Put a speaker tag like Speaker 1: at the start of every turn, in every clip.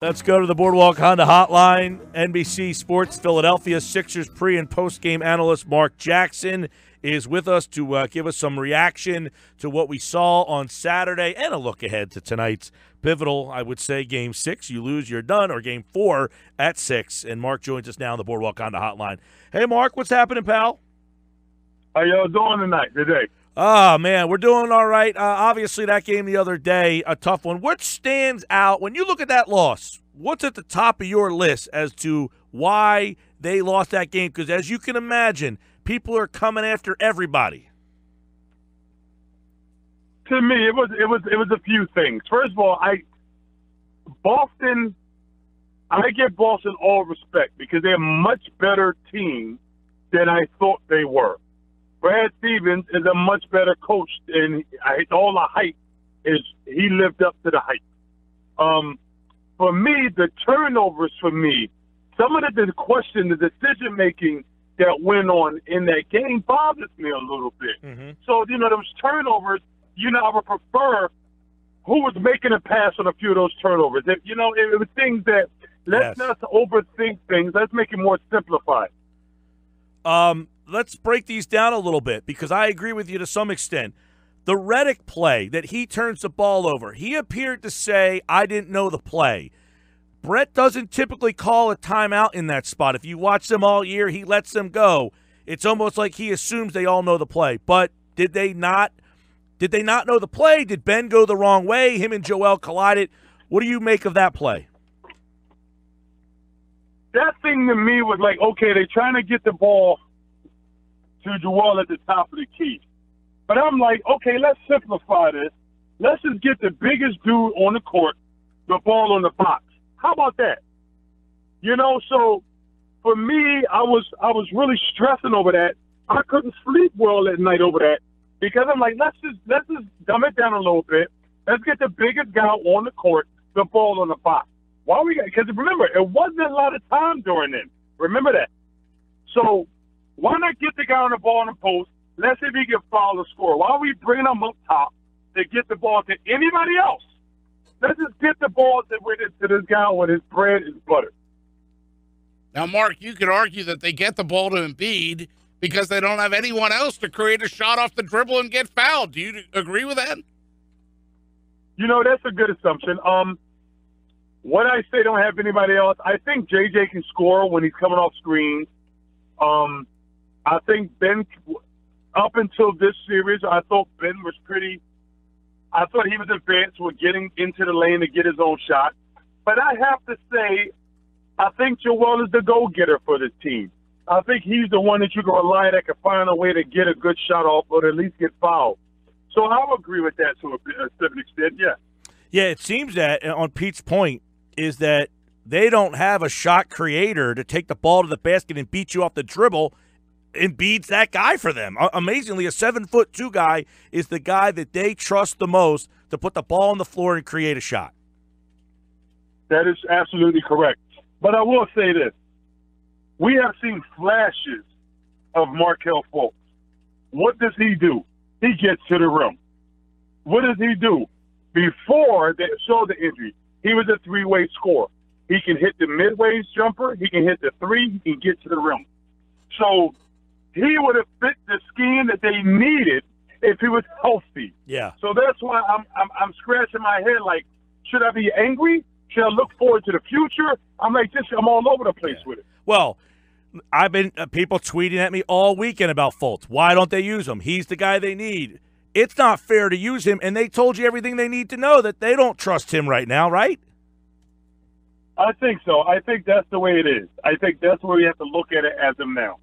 Speaker 1: Let's go to the Boardwalk Honda Hotline. NBC Sports Philadelphia Sixers pre- and post-game analyst Marc Jackson is with us to give us some reaction to what we saw on Saturday and a look ahead to tonight's pivotal, I would say, Game 6. You lose, you're done, or Game 4 at 6. And Marc joins us now on the Boardwalk Honda Hotline. Hey, Marc, what's happening, pal?
Speaker 2: How y'all doing today?
Speaker 1: Oh, man, we're doing all right. Obviously, that game the other day, a tough one. What stands out when you look at that loss? What's at the top of your list as to why they lost that game? Because as you can imagine, people are coming after everybody.
Speaker 2: To me, it was a few things. First of all, I give Boston all respect because they're a much better team than I thought they were. Brad Stevens is a much better coach, and all the hype is he lived up to the hype. For me, the turnovers some of the decision making that went on in that game bothers me a little bit.
Speaker 1: Mm-hmm.
Speaker 2: So, those turnovers, I would prefer who was making a pass on a few of those turnovers. It was things that let's not overthink things. Let's make it more simplified.
Speaker 1: Let's break these down a little bit because I agree with you to some extent. The Redick play that he turns the ball over, he appeared to say, I didn't know the play. Brett doesn't typically call a timeout in that spot. If you watch them all year, he lets them go. It's almost like he assumes they all know the play. But did they not know the play? Did Ben go the wrong way? Him and Joel collided. What do you make of that play?
Speaker 2: That thing to me was like, okay, they're trying to get the ball to Joel at the top of the key. But I'm like, okay, let's simplify this. Let's just get the biggest dude on the court, the ball on the box. How about that? So for me, I was really stressing over that. I couldn't sleep well at night over that because I'm like, let's just dumb it down a little bit. Let's get the biggest guy on the court, the ball on the box. Because remember, it wasn't a lot of time during then. Remember that. So why not get the guy on the ball in the post? Let's see if he can foul the score. Why are we bringing him up top to get the ball to anybody else? Let's just get the ball to this guy when his bread is buttered.
Speaker 3: Now, Marc, you could argue that they get the ball to Embiid because they don't have anyone else to create a shot off the dribble and get fouled. Do you agree with that?
Speaker 2: That's a good assumption. What I say don't have anybody else, I think JJ can score when he's coming off screens. I think Ben, up until this series, I thought Ben was I thought he was advanced with getting into the lane to get his own shot. But I have to say, I think Joel is the go-getter for this team. I think he's the one that you can rely that can find a way to get a good shot off or at least get fouled. So I'll agree with that to a certain extent, yeah.
Speaker 1: Yeah, it seems that, on Pete's point, is that they don't have a shot creator to take the ball to the basket and beat you off the dribble. Embiid's that guy for them. Amazingly, a 7'2" guy is the guy that they trust the most to put the ball on the floor and create a shot.
Speaker 2: That is absolutely correct. But I will say this. We have seen flashes of Markelle Fultz. What does he do? He gets to the rim. What does he do? Before they show the injury, he was a three-way scorer. He can hit the mid-range jumper. He can hit the three. He can get to the rim. So he would have fit the scheme that they needed if he was healthy.
Speaker 1: Yeah.
Speaker 2: So that's why I'm scratching my head like, should I be angry? Should I look forward to the future? I'm all over the place with it.
Speaker 1: Well, I've been people tweeting at me all weekend about Fultz. Why don't they use him? He's the guy they need. It's not fair to use him, and they told you everything they need to know that they don't trust him right now, right?
Speaker 2: I think so. I think that's the way it is. I think that's where we have to look at it as of now.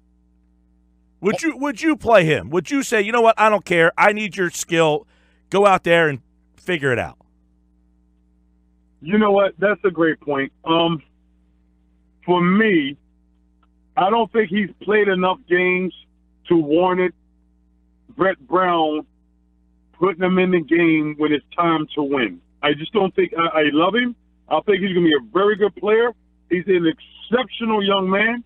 Speaker 1: Would you play him? Would you say, you know what, I don't care. I need your skill. Go out there and figure it out.
Speaker 2: You know what? That's a great point. For me, I don't think he's played enough games to warrant Brett Brown putting him in the game when it's time to win. I just don't think I love him. I think he's going to be a very good player. He's an exceptional young man,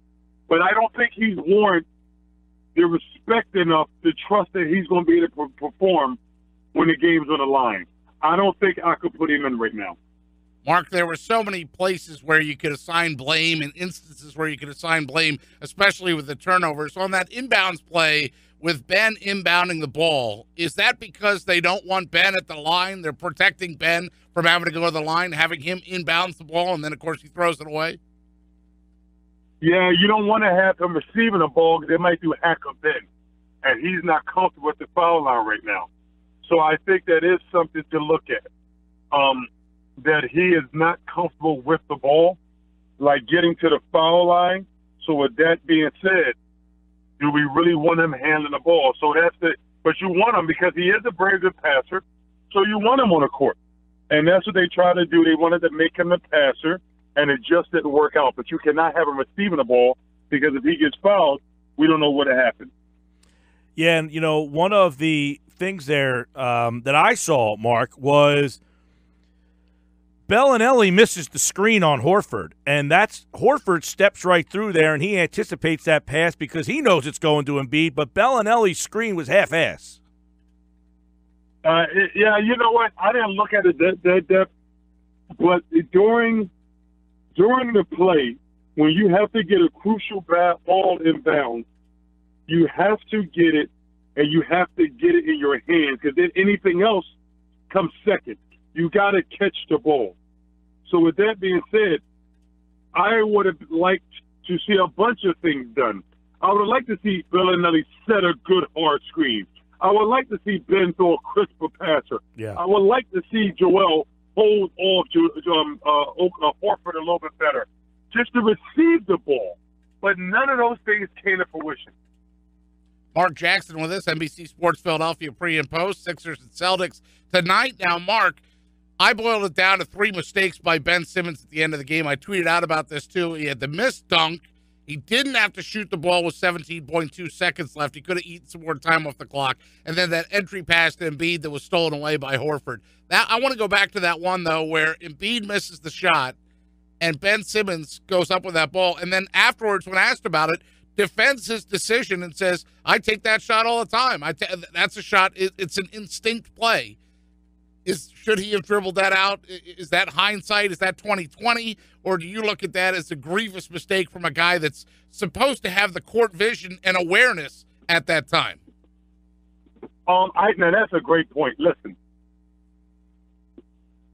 Speaker 2: but I don't think he's warranted the respect enough to trust that he's going to be able to perform when the game's on the line. I don't think I could put him in right now.
Speaker 3: Mark, there were so many places where you could assign blame and instances where you could assign blame, especially with the turnovers. On that inbounds play with Ben inbounding the ball, is that because they don't want Ben at the line? They're protecting Ben from having to go to the line, having him inbounds the ball, and then, of course, he throws it away?
Speaker 2: Yeah, you don't want to have him receiving the ball because they might do hack of Ben, and he's not comfortable with the foul line right now. So I think that is something to look at. That he is not comfortable with the ball, like getting to the foul line. So with that being said, do we really want him handling the ball? So that's it. But you want him because he is a very good passer. So you want him on the court. And that's what they try to do. They wanted to make him a passer, and it just didn't work out. But you cannot have him receiving the ball because if he gets fouled, we don't know what happened.
Speaker 1: Yeah, and, one of the things there that I saw, Mark, was Bellinelli misses the screen on Horford, and Horford steps right through there, and he anticipates that pass because he knows it's going to Embiid, but Bellinelli's screen was half-ass.
Speaker 2: Yeah, you know what? I didn't look at it that depth, but during the play, when you have to get a crucial ball inbound, you have to get it, and you have to get it in your hands because then anything else comes second. You got to catch the ball. So with that being said, I would have liked to see a bunch of things done. I would have liked to see Bellinelli set a good hard screen. I would like to see Ben throw a crisper passer.
Speaker 1: Yeah.
Speaker 2: I would like to see Joel hold off Horford a little bit better, just to receive the ball. But none of those things came to fruition.
Speaker 3: Marc Jackson with us, NBC Sports Philadelphia Pre and Post, Sixers and Celtics tonight. Now, Mark, I boiled it down to 3 mistakes by Ben Simmons at the end of the game. I tweeted out about this, too. He had the missed dunk. He didn't have to shoot the ball with 17.2 seconds left. He could have eaten some more time off the clock. And then that entry pass to Embiid that was stolen away by Horford. Now, I want to go back to that one, though, where Embiid misses the shot and Ben Simmons goes up with that ball. And then afterwards, when asked about it, defends his decision and says, I take that shot all the time. That's a shot. It's an instinct play. Should he have dribbled that out? Is that hindsight? Is that 20/20? Or do you look at that as a grievous mistake from a guy that's supposed to have the court vision and awareness at that time?
Speaker 2: Now that's a great point. Listen,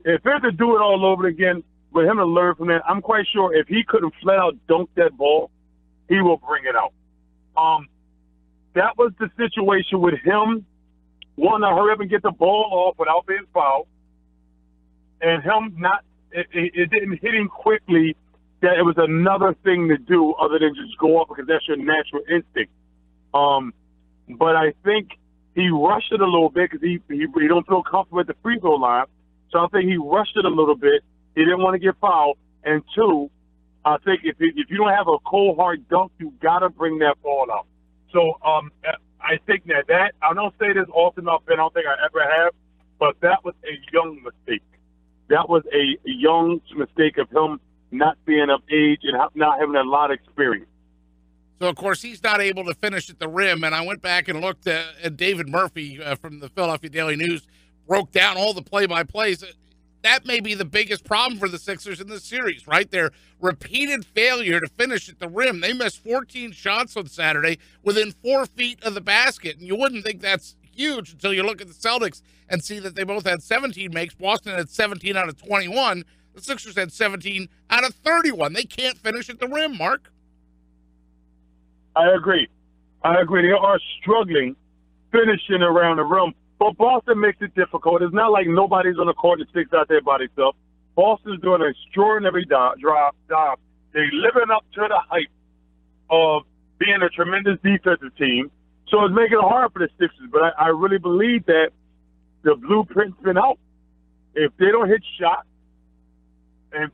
Speaker 2: if they had to do it all over again, with him to learn from that, I'm quite sure if he couldn't flat out dunk that ball, he will bring it out. That was the situation with him. Wanting to hurry up and get the ball off without being fouled, and him it didn't hit him quickly that it was another thing to do other than just go up because that's your natural instinct. But I think he rushed it a little bit because he don't feel comfortable at the free throw line. So I think he rushed it a little bit. He didn't want to get fouled. And 2, I think if you don't have a cold hard dunk, you gotta bring that ball out. So I think that I don't say this often enough, and I don't think I ever have, but that was a young mistake. That was a young mistake of him not being of age and not having a lot of experience.
Speaker 3: So, of course, he's not able to finish at the rim, and I went back and looked at David Murphy from the Philadelphia Daily News, broke down all the play-by-plays. That may be the biggest problem for the Sixers in this series, right? Their repeated failure to finish at the rim. They missed 14 shots on Saturday within 4 feet of the basket, and you wouldn't think that's huge until you look at the Celtics and see that they both had 17 makes. Boston had 17 out of 21. The Sixers had 17 out of 31. They can't finish at the rim, Mark.
Speaker 2: I agree. They are struggling finishing around the rim. But Boston makes it difficult. It's not like nobody's on the court that sticks out there by themselves. Boston's doing an extraordinary job. They're living up to the hype of being a tremendous defensive team. So it's making it hard for the Sixers. But I really believe that the blueprint's been out. If they don't hit shots and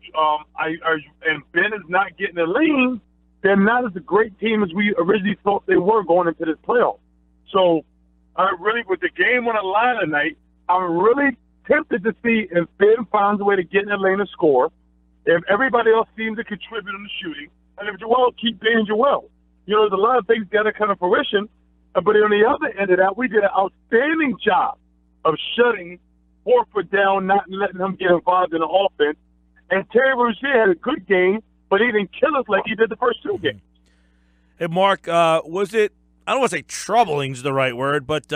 Speaker 2: Ben is not getting a lean, they're not as a great team as we originally thought they were going into this playoff. So with the game on the line tonight, I'm really tempted to see if Ben finds a way to get in the lane and score, if everybody else seems to contribute in the shooting, and if Joel keep being Joel. There's a lot of things got to come to fruition, but on the other end of that, we did an outstanding job of shutting Horford down, not letting him get involved in the offense, And Terry Rozier had a good game, but he didn't kill us like he did the first two games.
Speaker 1: Hey, Mark, was it, I don't want to say troubling is the right word, but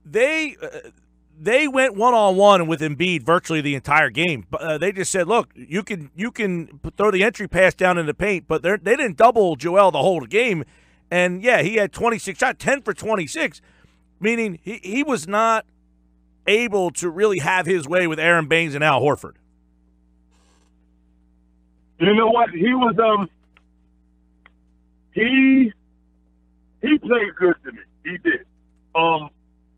Speaker 1: they went one-on-one with Embiid virtually the entire game. They just said, look, you can throw the entry pass down in the paint, but they didn't double Joel the whole game. And, yeah, he had 26 shots, 10 for 26, meaning he was not able to really have his way with Aaron Baines and Al Horford.
Speaker 2: You know what? He was he played good to me. He did.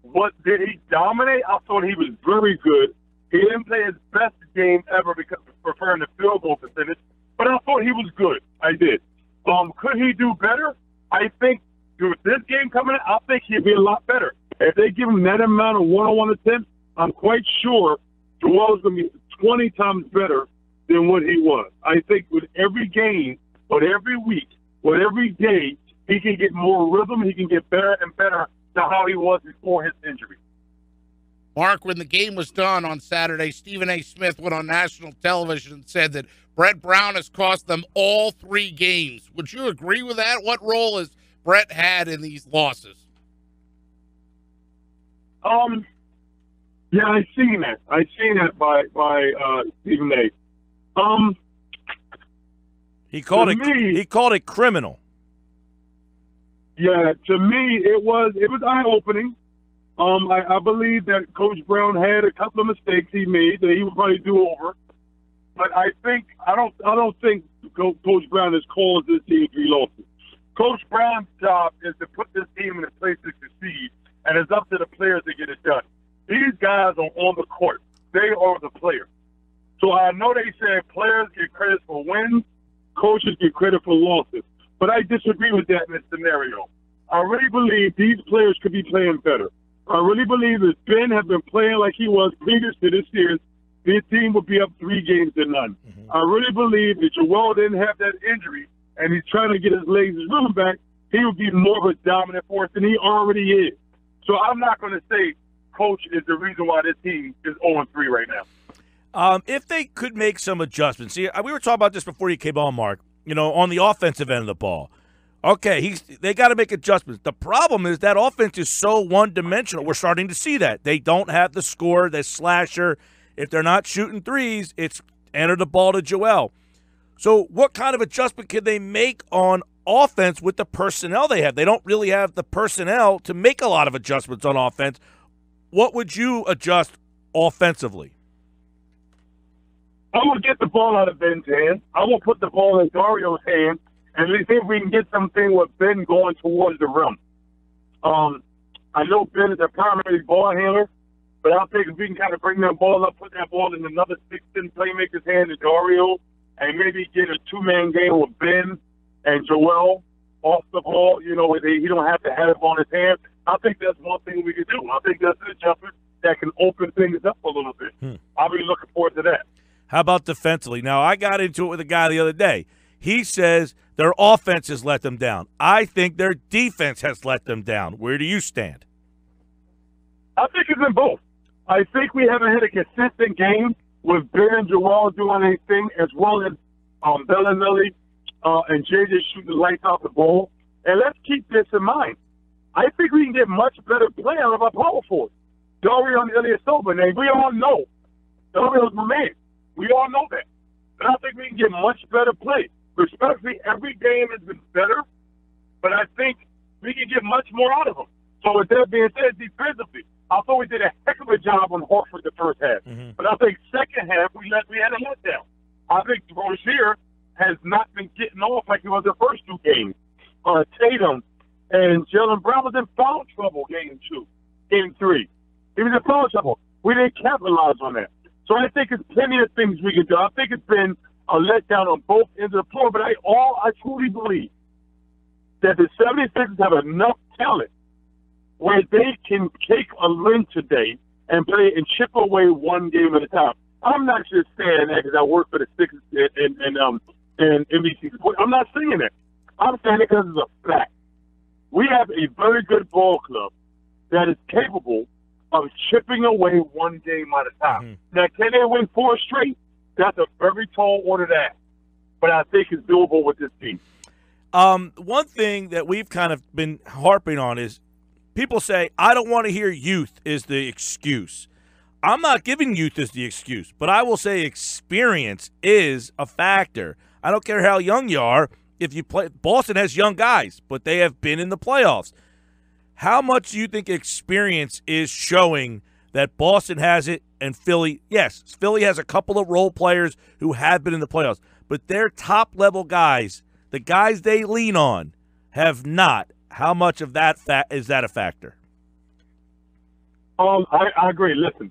Speaker 2: What did he dominate? I thought he was very good. He didn't play his best game ever because of preferring the field goal percentage, but I thought he was good. I did. Could he do better? I think with this game coming in, I think he'd be a lot better. If they give him that amount of one-on-one attempts, I'm quite sure Joel's going to be 20 times better than what he was. I think with every game, with every week, with every day, he can get more rhythm. He can get better and better to how he was before his injury.
Speaker 3: Mark, when the game was done on Saturday, Stephen A. Smith went on national television and said that Brett Brown has cost them all 3 games. Would you agree with that? What role has Brett had in these losses?
Speaker 2: Yeah, I seen that. I seen that by Stephen A.
Speaker 1: He called it criminal.
Speaker 2: Yeah, to me it was eye-opening. I believe that Coach Brown had a couple of mistakes he made that he would probably do over. But I don't think Coach Brown has caused this team 3 losses. Coach Brown's job is to put this team in a place to succeed, and it's up to the players to get it done. These guys are on the court. They are the players. So I know they say players get credit for wins, coaches get credit for losses. But I disagree with that in this scenario. I really believe these players could be playing better. I really believe if Ben had been playing like he was previous to this year, this team would be up 3 games to none. I really believe if Joel didn't have that injury and he's trying to get his legs and rhythm back, he would be more of a dominant force than he already is. So I'm not going to say Coach is the reason why this team is 0-3 right now.
Speaker 1: If they could make some adjustments. See, we were talking about this before you came on, Mark, on the offensive end of the ball. Okay, they got to make adjustments. The problem is that offense is so one-dimensional. We're starting to see that. They don't have the scorer, the slasher. If they're not shooting threes, it's enter the ball to Joel. So what kind of adjustment can they make on offense with the personnel they have? They don't really have the personnel to make a lot of adjustments on offense. What would you adjust offensively?
Speaker 2: I'm going to get the ball out of Ben's hand. I'm going to put the ball in Dario's hand, and let's see if we can get something with Ben going towards the rim. I know Ben is a primary ball handler, but I think if we can kind of bring that ball up, put that ball in another 6'10" playmaker's hand to Dario, and maybe get a 2-man game with Ben and Joel off the ball, he don't have to have it on his hand. I think that's one thing we could do. I think that's an adjustment that can open things up a little bit. I'll be looking forward to that.
Speaker 1: How about defensively? Now, I got into it with a guy the other day. He says their offense has let them down. I think their defense has let them down. Where do you stand?
Speaker 2: I think it's in both. I think we haven't had a consistent game with Ben and Joel doing anything, as well as Bellinelli and JJ shooting the lights off the ball. And let's keep this in mind. I think we can get much better play out of our power forward. Dario and Ilyasova, and we all know Dario's my man. We all know that. But I think we can get much better play. Respectfully, every game has been better, but I think we can get much more out of them. So with that being said, defensively, I thought we did a heck of a job on Horford the first half. But I think second half, we had a letdown. I think Rozier has not been getting off like he was the first 2 games. Tatum and Jaylen Brown was in foul trouble game 3. He was in foul trouble. We didn't capitalize on that. So I think there's plenty of things we can do. I think it's been a letdown on both ends of the floor, but I truly believe that the 76ers have enough talent where they can take a win today and play and chip away 1 game at a time. I'm not just saying that because I work for the Sixers and NBC Sports. I'm not saying that. I'm saying it because it's a fact. We have a very good ball club that is capable of chipping away 1 game at a time. Now, can they win 4 straight? That's a very tall order to ask, but I think it's doable with this team.
Speaker 1: One thing that we've kind of been harping on is people say, I don't want to hear youth is the excuse. I'm not giving youth as the excuse, but I will say experience is a factor. I don't care how young you are. If you play, Boston has young guys, but they have been in the playoffs. How much do you think experience is showing that Boston has it and Philly? Yes, Philly has a couple of role players who have been in the playoffs, but their top-level guys, the guys they lean on, have not. How much of that is that a factor?
Speaker 2: I agree. Listen,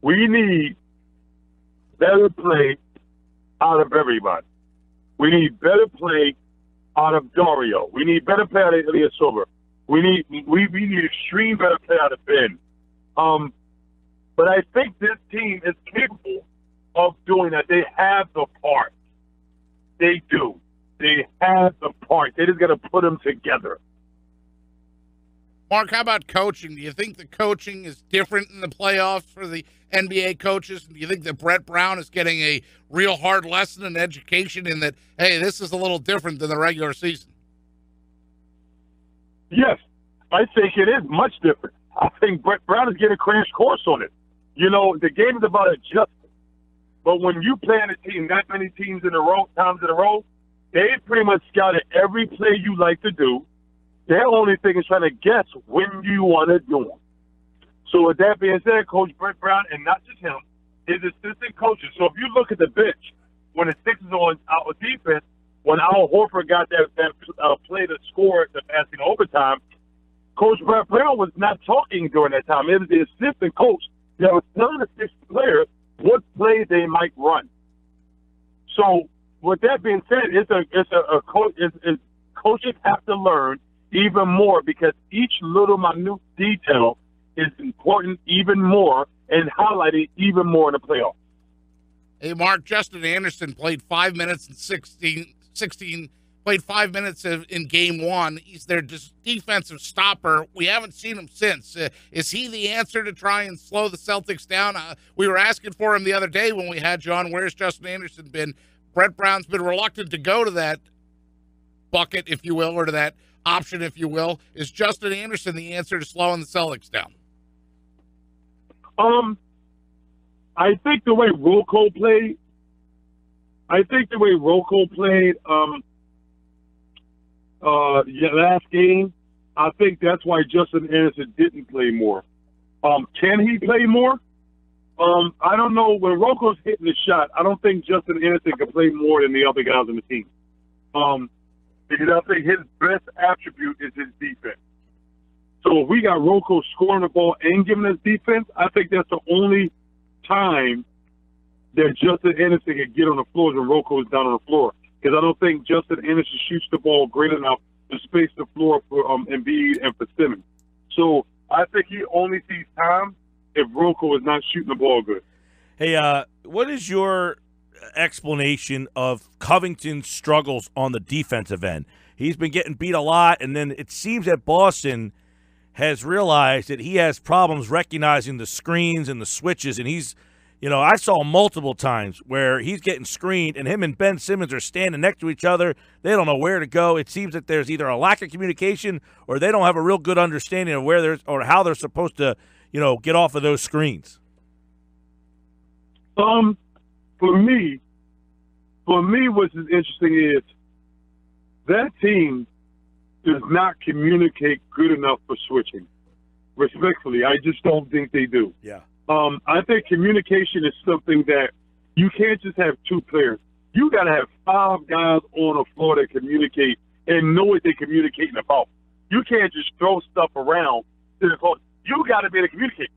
Speaker 2: we need better play out of everybody. We need better play out of Dario. We need better play out of Ilyasova. We need extreme better play out of Ben. But I think this team is capable of doing that. They have the parts. They do. They have the parts. They just got to put them together.
Speaker 3: Mark, how about coaching? Do you think the coaching is different in the playoffs for the NBA coaches? Do you think that Brett Brown is getting a real hard lesson in education in that, hey, this is a little different than the regular season?
Speaker 2: Yes, I think it is much different. I think Brett Brown is getting a crash course on it. You know, the game is about adjustment. But when you play on a team, that many times in a row, they pretty much scouted every play you like to do. Their only thing is trying to guess when you want to do them. So with that being said, Coach Brett Brown, and not just him, his assistant coaches. So if you look at the bench, when the Sixers on our defense, when Al Horford got that play to score the passing overtime, Coach Brett Brown was not talking during that time. It was the assistant coach that was telling the Sixers players what play they might run. So with that being said, coaches have to learn even more because each little minute detail is important even more and highlighted even more in the playoffs.
Speaker 3: Hey, Mark, Justin Anderson played 5 minutes and 16 played 5 minutes in game one. He's their defensive stopper. We haven't seen him since. Is he the answer to try and slow the Celtics down? We were asking for him the other day when we had John. Where's Justin Anderson been? Brett Brown's been reluctant to go to that bucket, if you will, or to that option, if you will. Is Justin Anderson the answer to slowing the Celtics down?
Speaker 2: I think the way Rocco played, last game, I think that's why Justin Anderson didn't play more. Can he play more? I don't know. When Rocco's hitting the shot, I don't think Justin Anderson can play more than the other guys on the team. Because I think his best attribute is his defense. So if we got Rocco scoring the ball and giving us defense, I think that's the only time that Justin Anderson can get on the floor when Rocco is down on the floor. Because I don't think Justin Anderson shoots the ball great enough to space the floor for Embiid and for Simmons. So I think he only sees time if Rocco is not shooting the ball good.
Speaker 1: Hey, what is your explanation of Covington's struggles on the defensive end? He's been getting beat a lot, and then it seems that Boston has realized that he has problems recognizing the screens and the switches, and he's, I saw multiple times where he's getting screened, and him and Ben Simmons are standing next to each other. They don't know where to go. It seems that there's either a lack of communication or they don't have a real good understanding of where they're or how they're supposed to, get off of those screens.
Speaker 2: For me, what's interesting is that team does not communicate good enough for switching. Respectfully, I just don't think they do.
Speaker 1: Yeah.
Speaker 2: I think communication is something that you can't just have two players. You got to have 5 guys on the floor that communicate and know what they're communicating about. You can't just throw stuff around to the coach. You got to be able to communicate.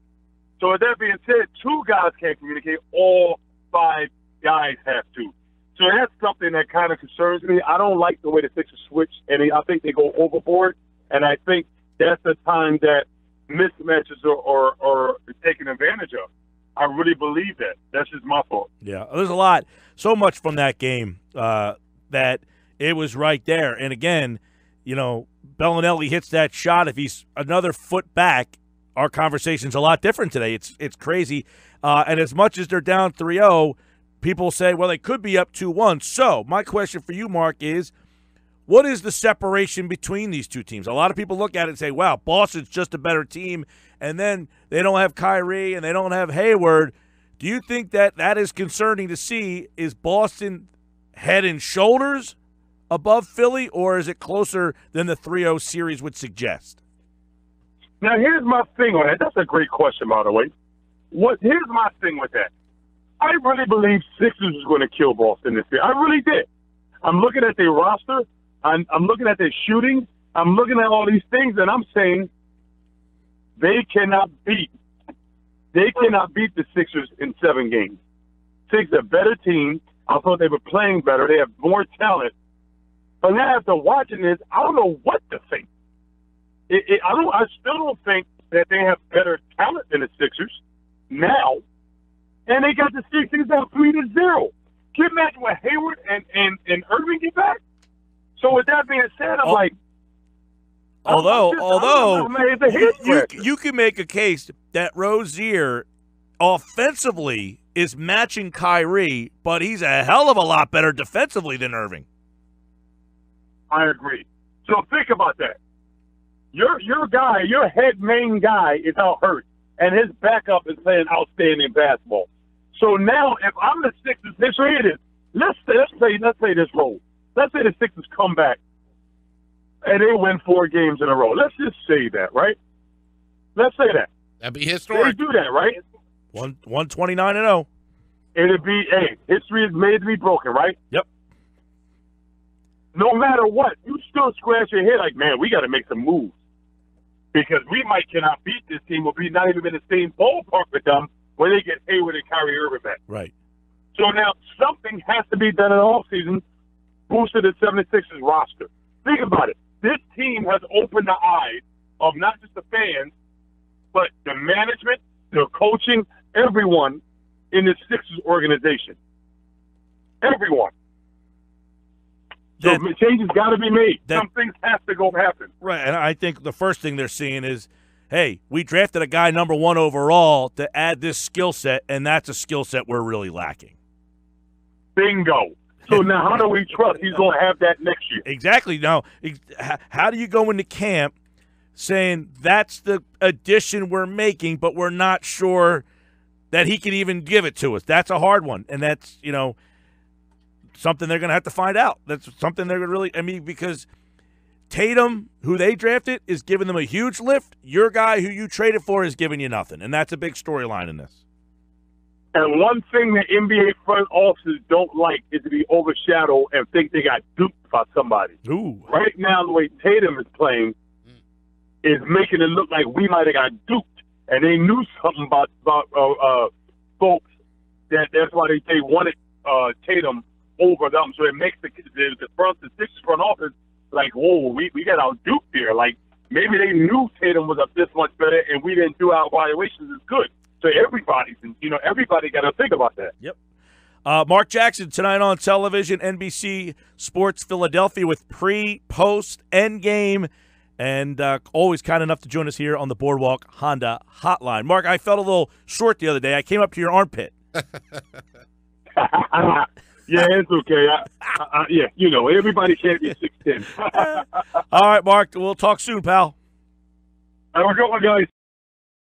Speaker 2: So with that being said, 2 guys can't communicate. All 5 guys have to. So that's something that kind of concerns me. I don't like the way the Sixers switch, and I think they go overboard. And I think that's the time that mismatches are taken advantage of. I really believe that. That's just my fault.
Speaker 1: Yeah, there's so much from that game that it was right there. And again, Bellinelli hits that shot. If he's another foot back, our conversation's a lot different today. It's crazy. And as much as they're down 3-0, people say, well, they could be up 2-1. So my question for you, Mark, is what is the separation between these two teams? A lot of people look at it and say, wow, Boston's just a better team, and then they don't have Kyrie and they don't have Hayward. Do you think that that is concerning to see? Is Boston head and shoulders above Philly, or is it closer than the 3-0 series would suggest?
Speaker 2: Now, here's my thing on that. That's a great question, by the way. Here's my thing with that. I really believe Sixers is going to kill Boston this year. I really did. I'm looking at their roster. I'm looking at their shooting. I'm looking at all these things, and I'm saying they cannot beat the Sixers in 7 games. Sixers are a better team. I thought they were playing better. They have more talent. But now after watching this, I don't know what to think. I still don't think that they have better talent than the Sixers now. And they got the Sixers down 3-0. Can you imagine what Hayward and Irving get back? So with that being said, I'm like,
Speaker 1: although you can make a case that Rozier offensively is matching Kyrie, but he's a hell of a lot better defensively than Irving.
Speaker 2: I agree. So think about that. Your guy, your main guy is out hurt, and his backup is playing outstanding basketball. So now, if I'm the Sixers, so here it is. Let's say this role. Let's say the Sixers come back and they win 4 games in a row. Let's just say that, right? Let's say that.
Speaker 3: That'd be historic.
Speaker 2: They do that, right?
Speaker 1: 129-0.
Speaker 2: It'd be, history is made to be broken, right?
Speaker 1: Yep.
Speaker 2: No matter what, you still scratch your head like, man, we got to make some moves. Because we cannot beat this team. We'll be not even in the same ballpark with them when they get Hayward and Kyrie Irving back.
Speaker 1: Right.
Speaker 2: So now something has to be done in the offseason, boosted the 76ers roster. Think about it. This team has opened the eyes of not just the fans, but the management, the coaching, everyone in the Sixers organization. Everyone. So changes got to be made. Some things have to go happen.
Speaker 1: Right, and I think the first thing they're seeing is, hey, we drafted a guy number 1 overall to add this skill set, and that's a skill set we're really lacking.
Speaker 2: Bingo. So now how do we trust he's going to have that next year?
Speaker 1: Exactly. Now, how do you go into camp saying that's the addition we're making, but we're not sure that he can even give it to us? That's a hard one, and that's, something they're going to have to find out. That's something they're going to because Tatum, who they drafted, is giving them a huge lift. Your guy who you traded for is giving you nothing, and that's a big storyline in this.
Speaker 2: And one thing that NBA front offices don't like is to be overshadowed and think they got duped by somebody.
Speaker 1: Ooh.
Speaker 2: Right now, the way Tatum is playing is making it look like we might have got duped, and they knew something about folks that's why they wanted Tatum over them. So it makes the Sixers front office like, whoa, we got our duped here. Like maybe they knew Tatum was up this much better, and we didn't do our evaluations as good. So everybody got to think about that.
Speaker 1: Yep. Marc Jackson tonight on television, NBC Sports Philadelphia with pre, post, end game, and always kind enough to join us here on the Boardwalk Honda Hotline. Mark, I felt a little short the other day. I came up to your armpit.
Speaker 2: Yeah, it's okay. Everybody can't be 6'10".
Speaker 1: All right, Mark. We'll talk soon, pal.
Speaker 2: Have a good one, guys.